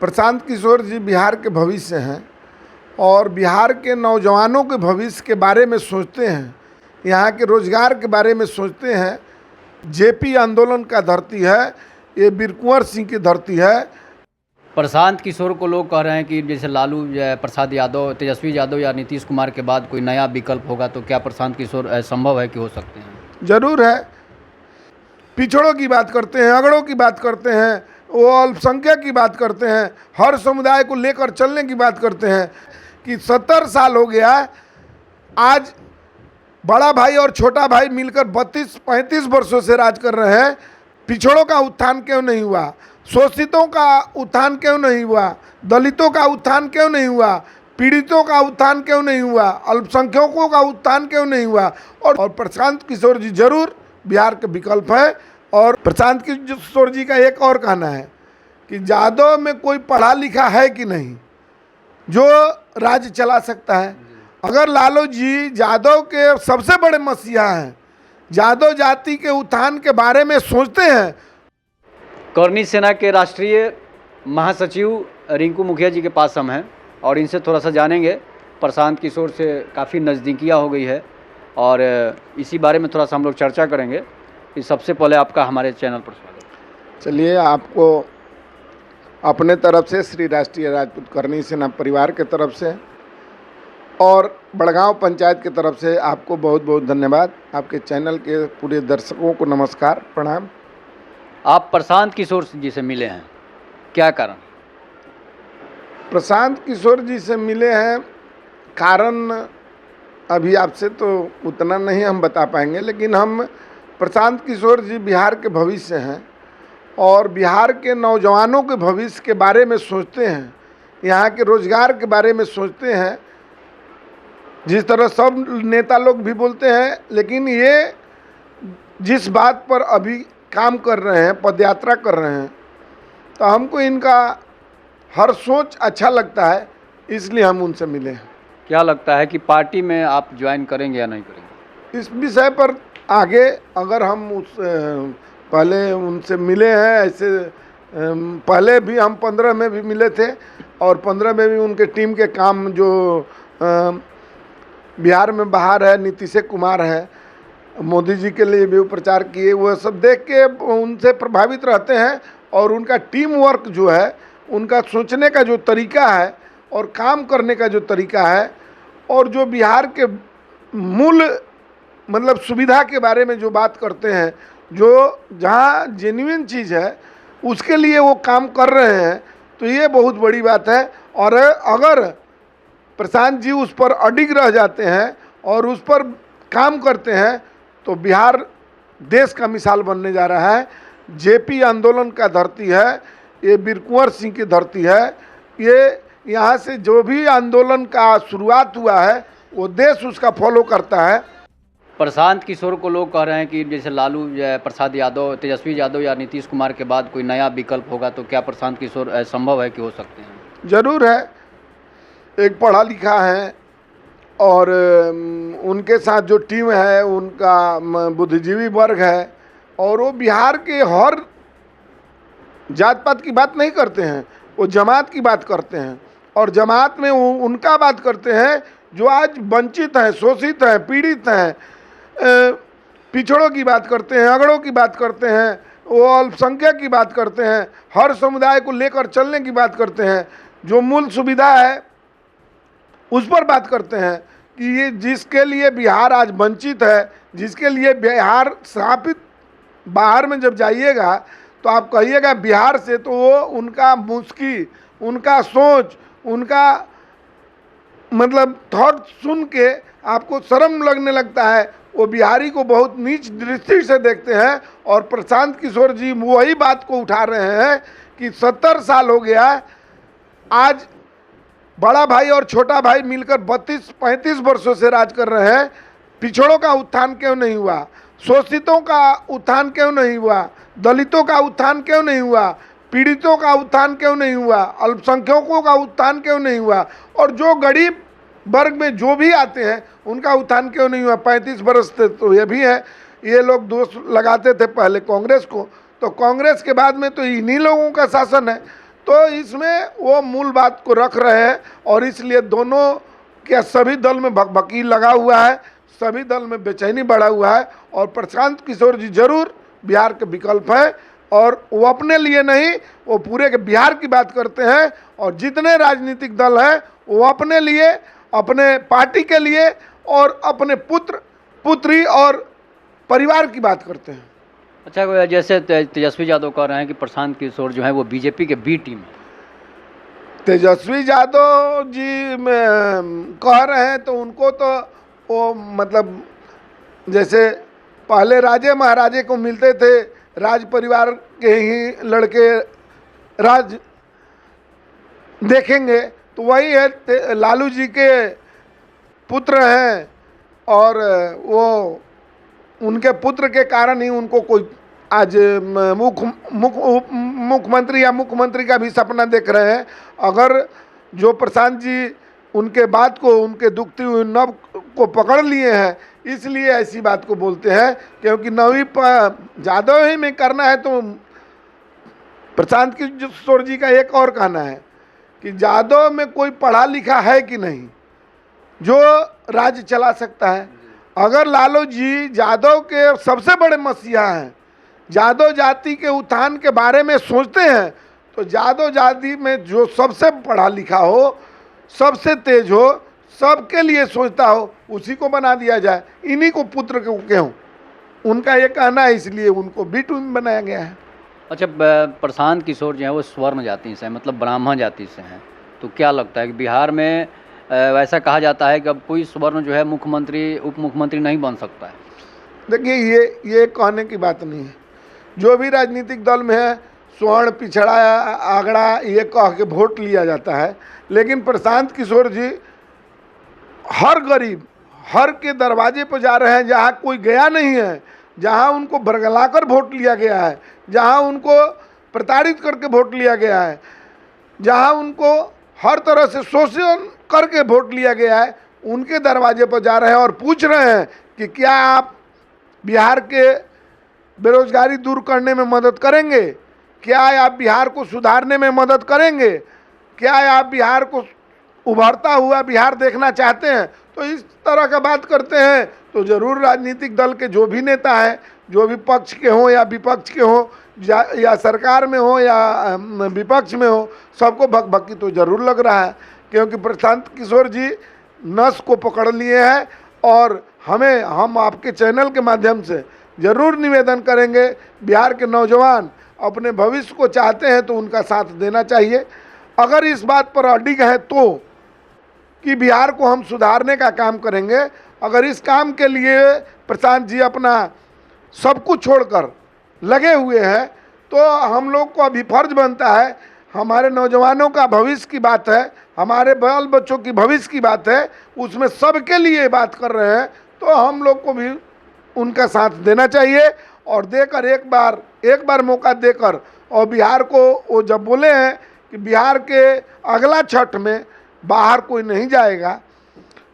प्रशांत किशोर जी बिहार के भविष्य हैं और बिहार के नौजवानों के भविष्य के बारे में सोचते हैं, यहाँ के रोजगार के बारे में सोचते हैं। जेपी आंदोलन का धरती है, ये वीर कुंवर सिंह की धरती है। प्रशांत किशोर को लोग कह रहे हैं कि जैसे लालू प्रसाद यादव, तेजस्वी यादव या नीतीश कुमार के बाद कोई नया विकल्प होगा, तो क्या प्रशांत किशोर संभव है कि हो सकते हैं? जरूर है। पिछड़ों की बात करते हैं, अगड़ों की बात करते हैं, वो अल्पसंख्यक की बात करते हैं, हर समुदाय को लेकर चलने की बात करते हैं कि 70 साल हो गया, आज बड़ा भाई और छोटा भाई मिलकर 32-35 वर्षों से राज कर रहे हैं। पिछड़ों का उत्थान क्यों नहीं हुआ? शोषितों का उत्थान क्यों नहीं हुआ? दलितों का उत्थान क्यों नहीं हुआ? पीड़ितों का उत्थान क्यों नहीं हुआ? अल्पसंख्यकों का उत्थान क्यों नहीं हुआ? और प्रशांत किशोर जी जरूर बिहार के विकल्प है। और प्रशांत किशोर जी का एक और कहना है कि यादव में कोई पढ़ा लिखा है कि नहीं जो राज्य चला सकता है। अगर लालू जी यादव के सबसे बड़े मसीहा हैं, यादव जाति के उत्थान के बारे में सोचते हैं। कर्णी सेना के राष्ट्रीय महासचिव रिंकू मुखिया जी के पास हम हैं और इनसे थोड़ा सा जानेंगे। प्रशांत किशोर से काफ़ी नज़दीकियाँ हो गई है और इसी बारे में थोड़ा सा हम लोग चर्चा करेंगे। कि सबसे पहले आपका हमारे चैनल पर स्वागत। चलिए, आपको अपने तरफ से, श्री राष्ट्रीय राजपूत कर्णी सेना परिवार के तरफ से और बड़गांव पंचायत की तरफ से आपको बहुत बहुत धन्यवाद। आपके चैनल के पूरे दर्शकों को नमस्कार, प्रणाम। आप प्रशांत किशोर जी से मिले हैं, क्या कारण? प्रशांत किशोर जी से मिले हैं, कारण अभी आपसे तो उतना नहीं हम बता पाएंगे, लेकिन हम प्रशांत किशोर जी बिहार के भविष्य हैं और बिहार के नौजवानों के भविष्य के बारे में सोचते हैं, यहाँ के रोजगार के बारे में सोचते हैं। जिस तरह सब नेता लोग भी बोलते हैं, लेकिन ये जिस बात पर अभी काम कर रहे हैं, पदयात्रा कर रहे हैं, तो हमको इनका हर सोच अच्छा लगता है, इसलिए हम उनसे मिले हैं। क्या लगता है कि पार्टी में आप ज्वाइन करेंगे या नहीं करेंगे? इस विषय पर आगे अगर हम पहले उनसे मिले हैं, ऐसे पहले भी हम 15 में भी मिले थे और 15 में भी उनके टीम के काम जो बिहार में बाहर है, नीतीश कुमार है, मोदी जी के लिए भी वो प्रचार किए, वह सब देख के उनसे प्रभावित रहते हैं। और उनका टीम वर्क जो है, उनका सोचने का जो तरीका है और काम करने का जो तरीका है, और जो बिहार के मूल मतलब सुविधा के बारे में जो बात करते हैं, जो जहाँ जेन्युइन चीज़ है उसके लिए वो काम कर रहे हैं, तो ये बहुत बड़ी बात है। और अगर प्रशांत जी उस पर अडिग रह जाते हैं और उस पर काम करते हैं, तो बिहार देश का मिसाल बनने जा रहा है। जेपी आंदोलन का धरती है, ये वीर कुंवर सिंह की धरती है। ये यहाँ से जो भी आंदोलन का शुरुआत हुआ है, वो देश उसका फॉलो करता है। प्रशांत किशोर को लोग कह रहे हैं कि जैसे लालू प्रसाद यादव, तेजस्वी यादव या नीतीश कुमार के बाद कोई नया विकल्प होगा, तो क्या प्रशांत किशोर संभव है कि हो सकते हैं? जरूर है। एक पढ़ा लिखा है और उनके साथ जो टीम है उनका बुद्धिजीवी वर्ग है, और वो बिहार के हर जात पात की बात नहीं करते हैं, वो जमात की बात करते हैं। और जमात में वो उनका बात करते हैं जो आज वंचित हैं, शोषित हैं, पीड़ित हैं। पिछड़ों की बात करते हैं, अगड़ों की बात करते हैं, वो अल्पसंख्यक की बात करते हैं, हर समुदाय को लेकर चलने की बात करते हैं। जो मूल सुविधा है उस पर बात करते हैं कि ये जिसके लिए बिहार आज वंचित है, जिसके लिए बिहार स्थापित, बाहर में जब जाइएगा तो आप कहिएगा बिहार से, तो वो उनका मुस्की, उनका सोच, उनका मतलब थॉट सुन के आपको शर्म लगने लगता है। वो बिहारी को बहुत नीच दृष्टि से देखते हैं। और प्रशांत किशोर जी वही बात को उठा रहे हैं कि 70 साल हो गया, आज बड़ा भाई और छोटा भाई मिलकर 32-35 वर्षों से राज कर रहे हैं। पिछड़ों का उत्थान क्यों नहीं हुआ? शोषितों का उत्थान क्यों नहीं हुआ? दलितों का उत्थान क्यों नहीं हुआ? पीड़ितों का उत्थान क्यों नहीं हुआ? अल्पसंख्यकों का उत्थान क्यों नहीं हुआ? और जो गरीब वर्ग में जो भी आते हैं उनका उत्थान क्यों नहीं हुआ? 35 वर्ष से तो ये भी है। ये लोग दोष लगाते थे पहले कांग्रेस को, तो कांग्रेस के बाद में तो इन्हीं लोगों का शासन है। तो इसमें वो मूल बात को रख रहे हैं और इसलिए दोनों के सभी दल में भकभकी लगा हुआ है, सभी दल में बेचैनी बढ़ा हुआ है और प्रशांत किशोर जी जरूर बिहार के विकल्प हैं और वो अपने लिए नहीं, वो पूरे के बिहार की बात करते हैं और जितने राजनीतिक दल हैं वो अपने लिए, अपने पार्टी के लिए और अपने पुत्र पुत्री और परिवार की बात करते हैं। अच्छा, जैसे तेजस्वी यादव कह रहे हैं कि प्रशांत किशोर जो है वो बीजेपी के बी टीम है। तेजस्वी यादव जी में कह रहे हैं तो उनको तो वो मतलब जैसे पहले राजे महाराजे को मिलते थे, राज परिवार के ही लड़के राज देखेंगे, तो वही है, लालू जी के पुत्र हैं और वो उनके पुत्र के कारण ही उनको कोई आज मुख्यमंत्री या मुख्यमंत्री का भी सपना देख रहे हैं। अगर जो प्रशांत जी उनके बात को, उनके दुखती हुई नब को पकड़ लिए हैं, इसलिए ऐसी बात को बोलते हैं, क्योंकि नवी यादव ही में करना है तो प्रशांत किशोर जी का एक और कहना है कि यादव में कोई पढ़ा लिखा है कि नहीं जो राज्य चला सकता है। अगर लालू जी यादव के सबसे बड़े मसीहा हैं, यादव जाति के उत्थान के बारे में सोचते हैं, तो यादव जाति में जो सबसे पढ़ा लिखा हो, सबसे तेज हो, सबके लिए सोचता हो, उसी को बना दिया जाए, इन्हीं को पुत्र क्यों, उनका ये कहना है, इसलिए उनको बी टीम बनाया गया है। अच्छा, प्रशांत किशोर जो है वो स्वर्ण जाति से हैं, मतलब ब्राह्मण जाति से हैं, तो क्या लगता है कि बिहार में वैसा कहा जाता है कि अब कोई स्वर्ण जो है मुख्यमंत्री उप मुख्यमंत्री नहीं बन सकता है? देखिए, ये कहने की बात नहीं है। जो भी राजनीतिक दल में है स्वर्ण पिछड़ा आगड़ा ये कह के वोट लिया जाता है, लेकिन प्रशांत किशोर जी हर गरीब, हर के दरवाजे पर जा रहे हैं, जहाँ कोई गया नहीं है, जहाँ उनको बरगलाकर वोट लिया गया है, जहाँ उनको प्रताड़ित करके वोट लिया गया है, जहाँ उनको हर तरह से शोषण करके वोट लिया गया है, उनके दरवाजे पर जा रहे हैं और पूछ रहे हैं कि क्या आप बिहार के बेरोजगारी दूर करने में मदद करेंगे, क्या आप बिहार को सुधारने में मदद करेंगे, क्या आप बिहार को उभरता हुआ बिहार देखना चाहते हैं। तो इस तरह का बात करते हैं तो ज़रूर राजनीतिक दल के जो भी नेता हैं, जो भी पक्ष के हों या विपक्ष के हों, या सरकार में हो या विपक्ष में हो, सबको भकभकी तो ज़रूर लग रहा है, क्योंकि प्रशांत किशोर जी नस को पकड़ लिए हैं। और हम आपके चैनल के माध्यम से ज़रूर निवेदन करेंगे, बिहार के नौजवान अपने भविष्य को चाहते हैं तो उनका साथ देना चाहिए। अगर इस बात पर अडिग है तो कि बिहार को हम सुधारने का काम करेंगे, अगर इस काम के लिए प्रशांत जी अपना सब कुछ छोड़कर लगे हुए हैं, तो हम लोग को अभी फर्ज बनता है, हमारे नौजवानों का भविष्य की बात है, हमारे बाल बच्चों की भविष्य की बात है, उसमें सबके लिए बात कर रहे हैं, तो हम लोग को भी उनका साथ देना चाहिए। और देकर एक बार मौका देकर, और बिहार को वो जब बोले हैं कि बिहार के अगला छठ में बाहर कोई नहीं जाएगा,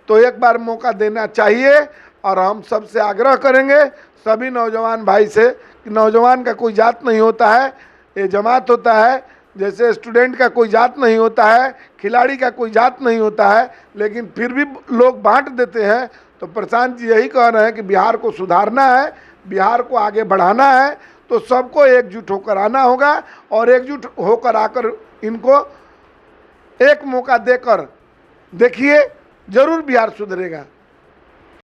तो एक बार मौका देना चाहिए। और हम सबसे आग्रह करेंगे सभी नौजवान भाई से कि नौजवान का कोई जात नहीं होता है, ये जमात होता है। जैसे स्टूडेंट का कोई जात नहीं होता है, खिलाड़ी का कोई जात नहीं होता है, लेकिन फिर भी लोग बांट देते हैं। तो प्रशांत जी यही कह रहे हैं कि बिहार को सुधारना है, बिहार को आगे बढ़ाना है, तो सबको एकजुट होकर आना होगा। और एकजुट होकर आकर इनको एक मौका देकर देखिए, जरूर बिहार सुधरेगा।